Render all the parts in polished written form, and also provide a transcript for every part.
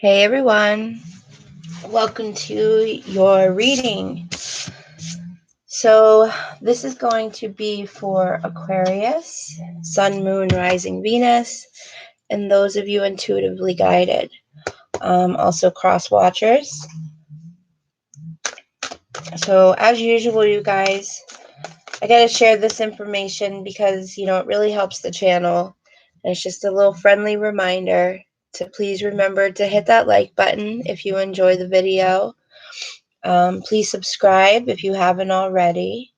Hey everyone, welcome to your reading. So this is going to be for Aquarius, Sun, Moon, Rising, Venus, and those of you intuitively guided. Also cross watchers. So as usual, you guys, I gotta share this information because, it really helps the channel. And it's just a little friendly reminder to please remember to hit that like button if you enjoy the video. Please subscribe if you haven't already.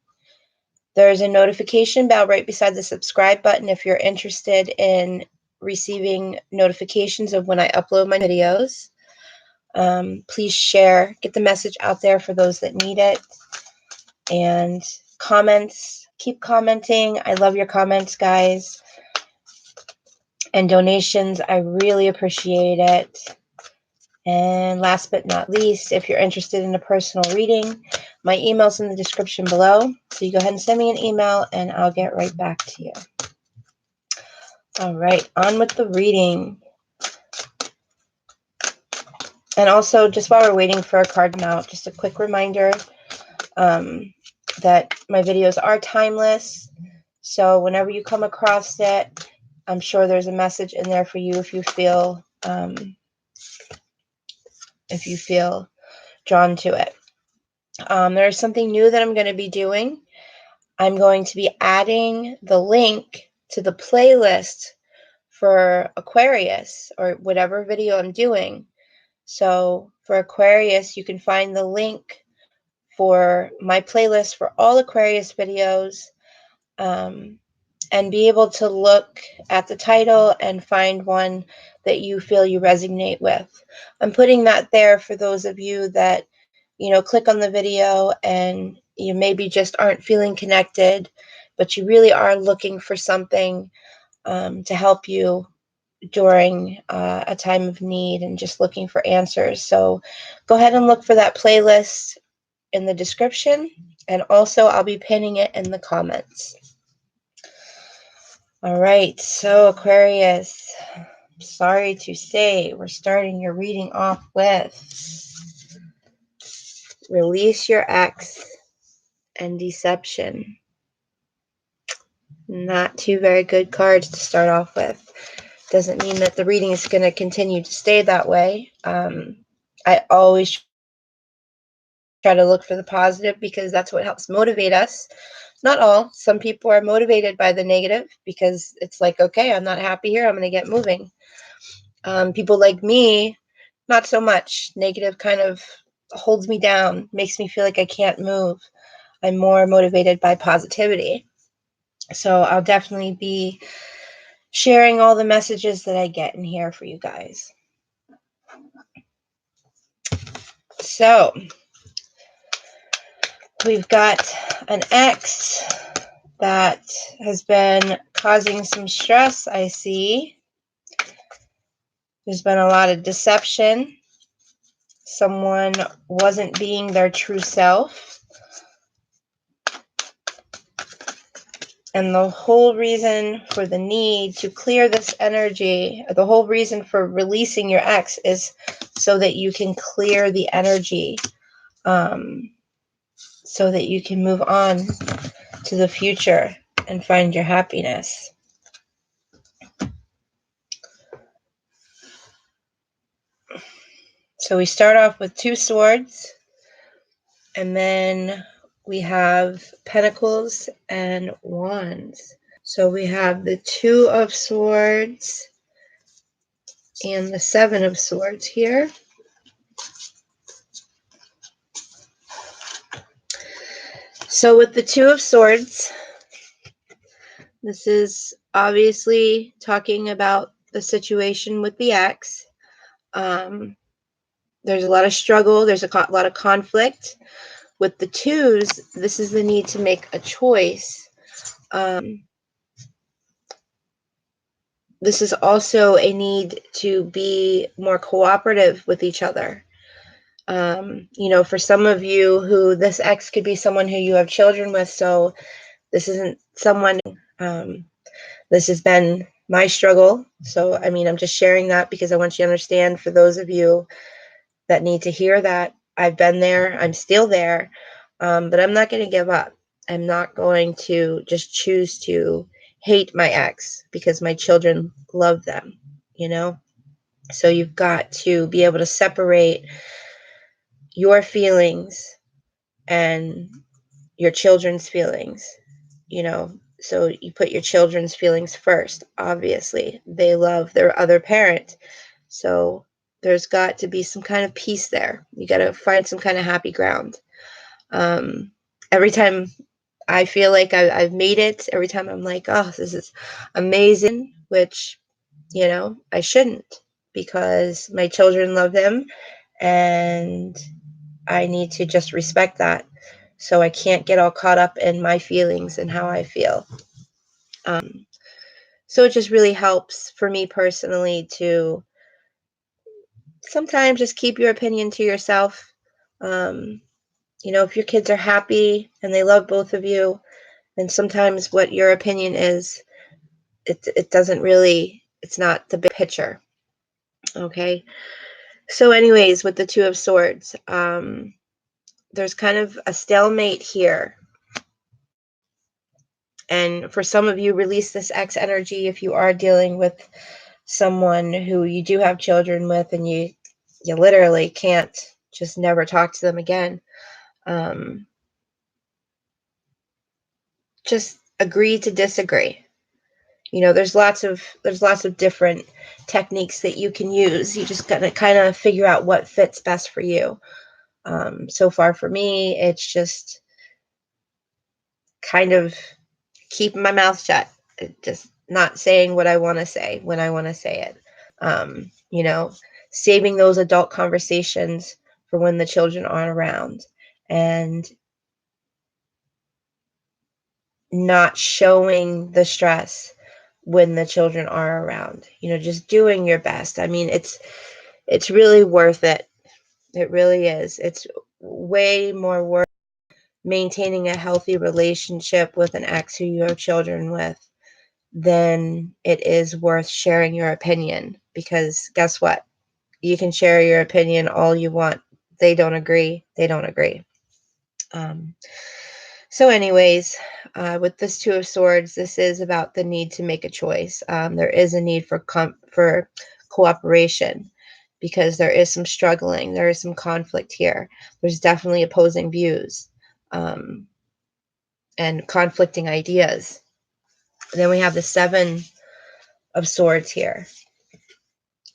There's a notification bell right beside the subscribe button if you're interested in receiving notifications of when I upload my videos. Please share, get the message out there for those that need it. And comments, keep commenting. I love your comments, guys. And donations, I really appreciate it. And last but not least, if you're interested in a personal reading, my email's in the description below. So you go ahead and send me an email and I'll get right back to you. All right, on with the reading. And also, just while we're waiting for a card to come out, just a quick reminder that my videos are timeless. So whenever you come across it, I'm sure there's a message in there for you if you feel drawn to it. There's something new that I'm going to be doing. I'm going to be adding the link to the playlist for Aquarius or whatever video I'm doing. So for Aquarius, you can find the link for my playlist for all Aquarius videos and be able to look at the title and find one that you feel you resonate with. I'm putting that there for those of you that, click on the video and you maybe just aren't feeling connected, but you really are looking for something to help you during a time of need and just looking for answers. So go ahead and look for that playlist in the description, and also I'll be pinning it in the comments. All right, so Aquarius, sorry to say, we're starting your reading off with release your ex and deception. Not two very good cards to start off with. Doesn't mean that the reading is going to continue to stay that way. I always try to look for the positive because that's what helps motivate us. Not all. Some people are motivated by the negative because it's like, okay, I'm not happy here. I'm going to get moving. People like me, not so much. Negative kind of holds me down, makes me feel like I can't move. I'm more motivated by positivity. So I'll definitely be sharing all the messages that I get in here for you guys. So we've got an ex that has been causing some stress, I see. There's been a lot of deception. Someone wasn't being their true self. And the whole reason for the need to clear this energy, the whole reason for releasing your ex is so that you can clear the energy, so that you can move on to the future and find your happiness. So we start off with 2 swords, and then we have pentacles and wands. So we have the 2 of swords and the 7 of swords here. So with the 2 of swords, this is obviously talking about the situation with the ex. There's a lot of struggle. There's a lot of conflict. With the 2s, this is the need to make a choice. This is also a need to be more cooperative with each other. For some of you who this ex could be someone who you have children with, so this isn't someone, this has been my struggle. So, I mean, I'm just sharing that because I want you to understand, for those of you that need to hear that, I've been there, I'm still there, but I'm not going to give up. I'm not going to just choose to hate my ex because my children love them, you know? So you've got to be able to separate your feelings and your children's feelings, you know? So you put your children's feelings first. Obviously, they love their other parent. So there's got to be some kind of peace there. You got to find some kind of happy ground. Um, every time I feel like I've made it, every time I'm like, oh, this is amazing, which, you know, I shouldn't, because my children love him and I need to just respect that. So I can't get all caught up in my feelings and how I feel. Um, so it just really helps for me personally to sometimes just keep your opinion to yourself. Um, you know, if your kids are happy and they love both of you, then sometimes what your opinion is, it doesn't really, it's not the big picture. Okay. So anyways, with the Two of Swords, there's kind of a stalemate here. And for some of you, release this X energy if you are dealing with someone who you do have children with and you literally can't just never talk to them again. Just agree to disagree. You know, there's lots of different techniques that you can use. You just gotta kind of figure out what fits best for you. So far for me, it's just kind of keeping my mouth shut, just not saying what I want to say when I want to say it. You know, saving those adult conversations for when the children aren't around, and not showing the stress when the children are around. You know, just doing your best. I mean, it's really worth it. It really is. It's way more worth maintaining a healthy relationship with an ex who you have children with than it is worth sharing your opinion. Because guess what? You can share your opinion all you want. They don't agree. They don't agree. Um, so anyways, with this Two of Swords, this is about the need to make a choice. There is a need for cooperation, because there is some struggling. There is some conflict here. There's definitely opposing views, and conflicting ideas. And then we have the Seven of Swords here.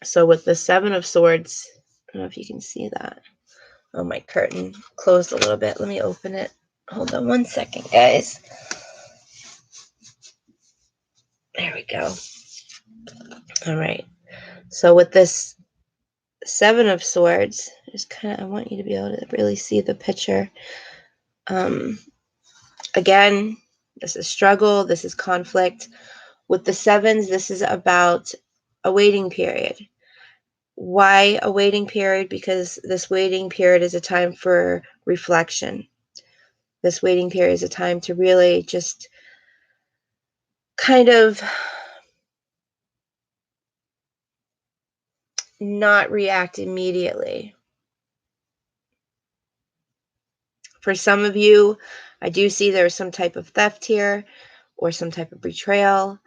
So with the Seven of Swords, I don't know if you can see that. Oh, my curtain closed a little bit. Let me open it. Hold on one second, guys. There we go. All right. So with this Seven of Swords, just kind of, I want you to be able to really see the picture. Again, this is struggle. This is conflict. With the sevens, this is about a waiting period. Why a waiting period? Because this waiting period is a time for reflection. This waiting period is a time to really just kind of not react immediately. For some of you, I do see there's some type of theft here or some type of betrayal.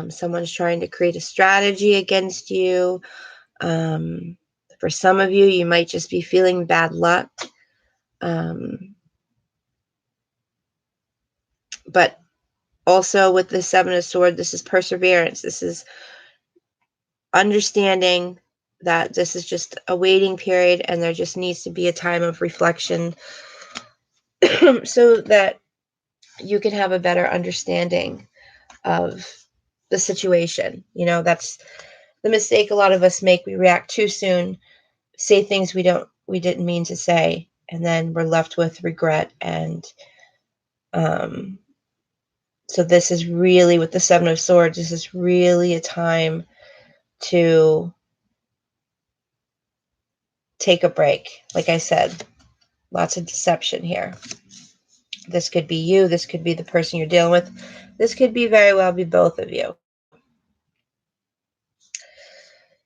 Someone's trying to create a strategy against you. For some of you, you might just be feeling bad luck. But also with the Seven of Swords, this is perseverance. This is understanding that this is just a waiting period and there just needs to be a time of reflection so that you can have a better understanding of the situation. You know, that's the mistake a lot of us make. We react too soon, say things we didn't mean to say, and then we're left with regret. And so this is really, with the Seven of Swords, this is really a time to take a break. Like I said, lots of deception here. This could be you. This could be the person you're dealing with. This could be very well be both of you.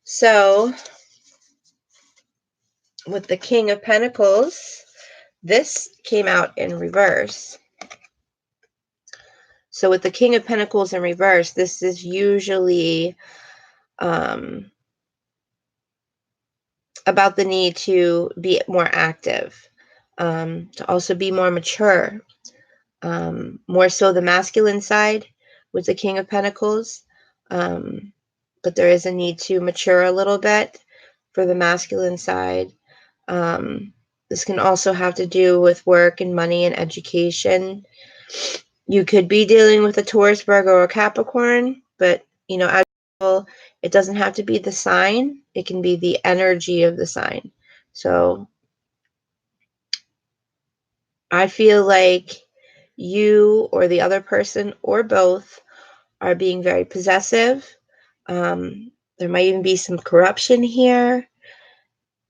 So with the King of Pentacles, this came out in reverse. So with the King of Pentacles in reverse, this is usually about the need to be more active, to also be more mature, more so the masculine side with the King of Pentacles. But there is a need to mature a little bit for the masculine side. This can also have to do with work and money and education. You could be dealing with a Taurus, Virgo, or Capricorn, but you know, as well, it doesn't have to be the sign. It can be the energy of the sign. So I feel like you or the other person or both are being very possessive. There might even be some corruption here.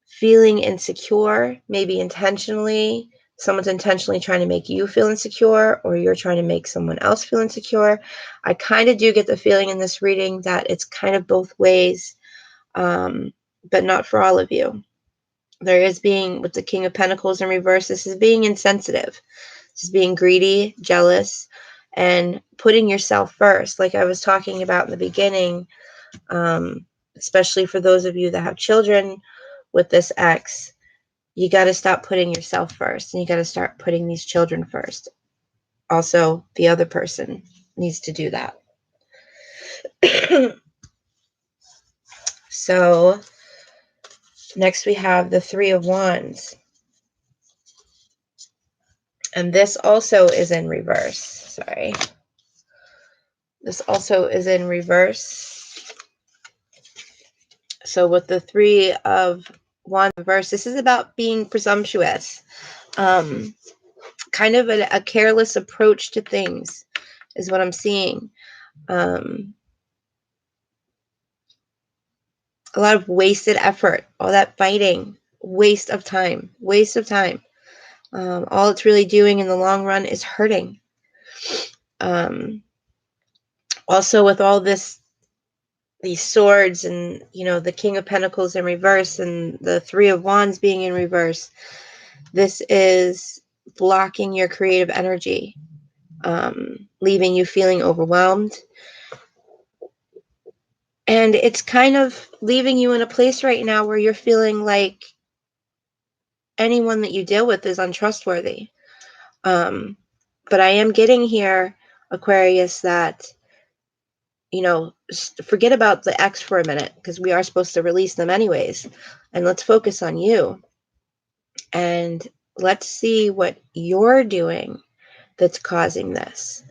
Feeling insecure, maybe intentionally. Someone's intentionally trying to make you feel insecure, or you're trying to make someone else feel insecure. I kind of do get the feeling in this reading that it's kind of both ways, but not for all of you. There is being, with the King of Pentacles in reverse, this is being insensitive. This is being greedy, jealous, and putting yourself first. Like I was talking about in the beginning, especially for those of you that have children with this ex, you got to stop putting yourself first, and you got to start putting these children first. Also, the other person needs to do that. So next we have the Three of Wands. And this also is in reverse. Sorry. This also is in reverse. So with the Three of Wands reverse, this is about being presumptuous. Kind of a careless approach to things is what I'm seeing. A lot of wasted effort, all that fighting, waste of time. All it's really doing in the long run is hurting. Also with all these swords and, you know, the King of Pentacles in reverse and the Three of Wands being in reverse, this is blocking your creative energy, leaving you feeling overwhelmed. And it's kind of leaving you in a place right now where you're feeling like anyone that you deal with is untrustworthy. But I am getting here, Aquarius, that, you know, forget about the ex for a minute, because we are supposed to release them anyways. And let's focus on you. And let's see what you're doing that's causing this.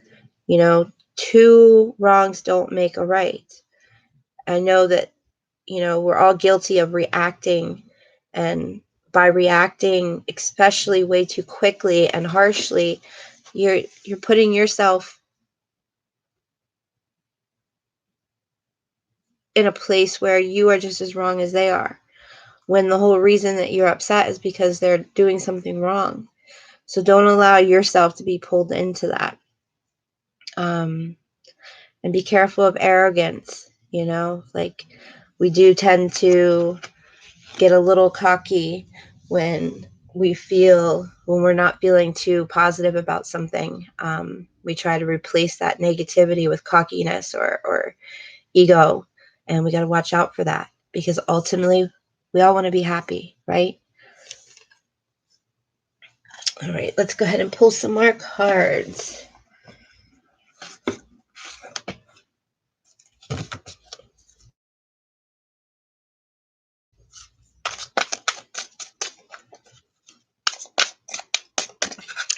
You know, two wrongs don't make a right. I know that, you know, we're all guilty of reacting, and by reacting especially way too quickly and harshly, you're putting yourself in a place where you are just as wrong as they are, when the whole reason that you're upset is because they're doing something wrong. So don't allow yourself to be pulled into that. And be careful of arrogance. You know, like, we do tend to get a little cocky when we're not feeling too positive about something. We try to replace that negativity with cockiness or ego, and we got to watch out for that, because ultimately we all want to be happy, right? All right, let's go ahead and pull some more cards.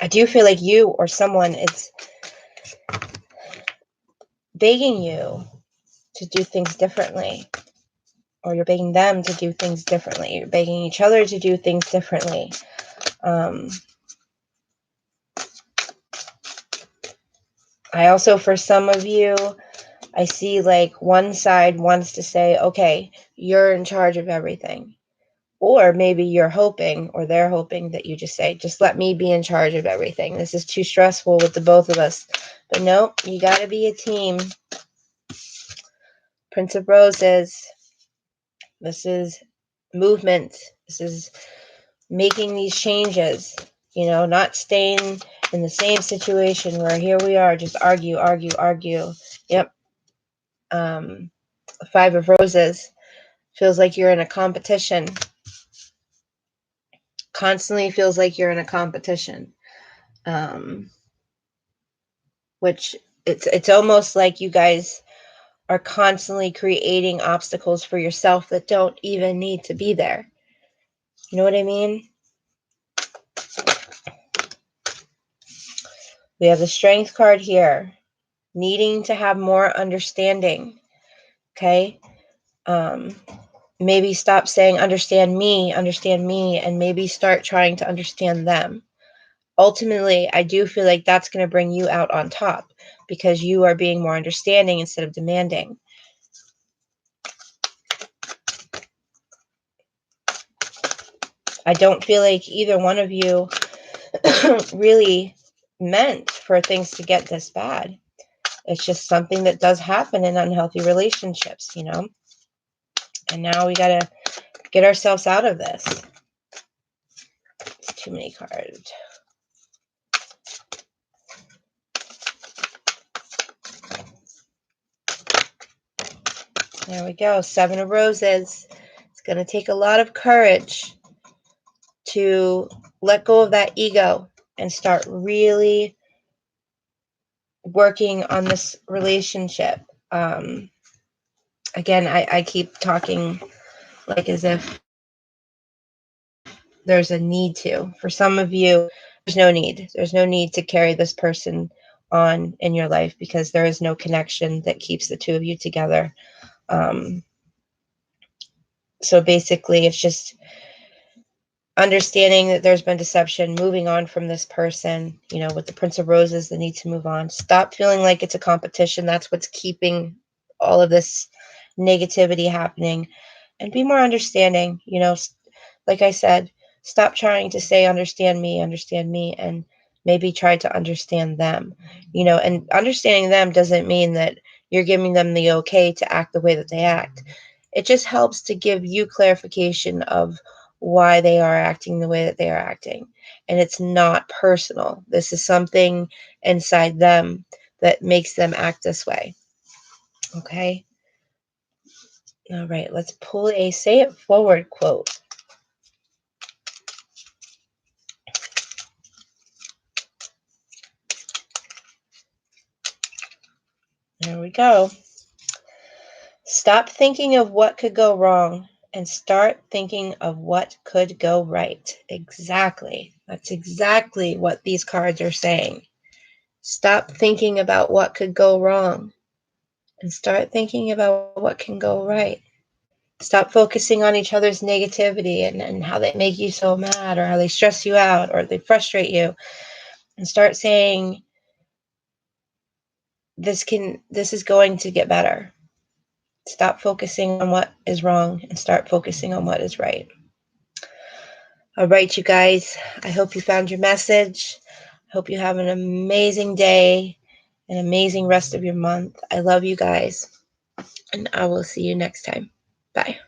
I do feel like you or someone is begging you to do things differently, or you're begging them to do things differently. You're begging each other to do things differently. I also, for some of you, I see like one side wants to say, okay, you're in charge of everything. Or maybe you're hoping, or they're hoping, that you just say, just let me be in charge of everything. This is too stressful with the both of us. But no, you got to be a team. Prince of Roses. This is movement. This is making these changes, not staying in the same situation where here we are, just argue, argue, argue. Yep. 5 of Roses feels like you're in a competition. Constantly feels like you're in a competition. Which it's almost like you guys are constantly creating obstacles for yourself that don't even need to be there. You know what I mean? We have the Strength card here, needing to have more understanding. Okay? Maybe stop saying understand me, and maybe start trying to understand them. Ultimately, I do feel like that's going to bring you out on top because you are being more understanding instead of demanding. I don't feel like either one of you really meant for things to get this bad. It's just something that does happen in unhealthy relationships, And now we got to get ourselves out of this. It's too many cards. There we go. 7 of Roses. It's going to take a lot of courage to let go of that ego and start really working on this relationship. Again, I keep talking like as if there's a need to. For some of you, there's no need. There's no need to carry this person on in your life because there is no connection that keeps the two of you together. So basically, it's just understanding that there's been deception, moving on from this person, with the Prince of Roses, the need to move on. Stop feeling like it's a competition. That's what's keeping all of this negativity happening. And be more understanding, like I said, stop trying to say, understand me, and maybe try to understand them, and understanding them doesn't mean that you're giving them the okay to act the way that they act. It just helps to give you clarification of why they are acting the way that they are acting. And it's not personal. This is something inside them that makes them act this way. Okay? All right, let's pull a Say It Forward quote. There we go. Stop thinking of what could go wrong and start thinking of what could go right. Exactly. That's exactly what these cards are saying. Stop thinking about what could go wrong and start thinking about what can go right. Stop focusing on each other's negativity and how they make you so mad or how they stress you out or they frustrate you, and start saying, this is going to get better. Stop focusing on what is wrong and start focusing on what is right. All right, you guys, I hope you found your message. I hope you have an amazing day, an amazing rest of your month. I love you guys, and I will see you next time. Bye.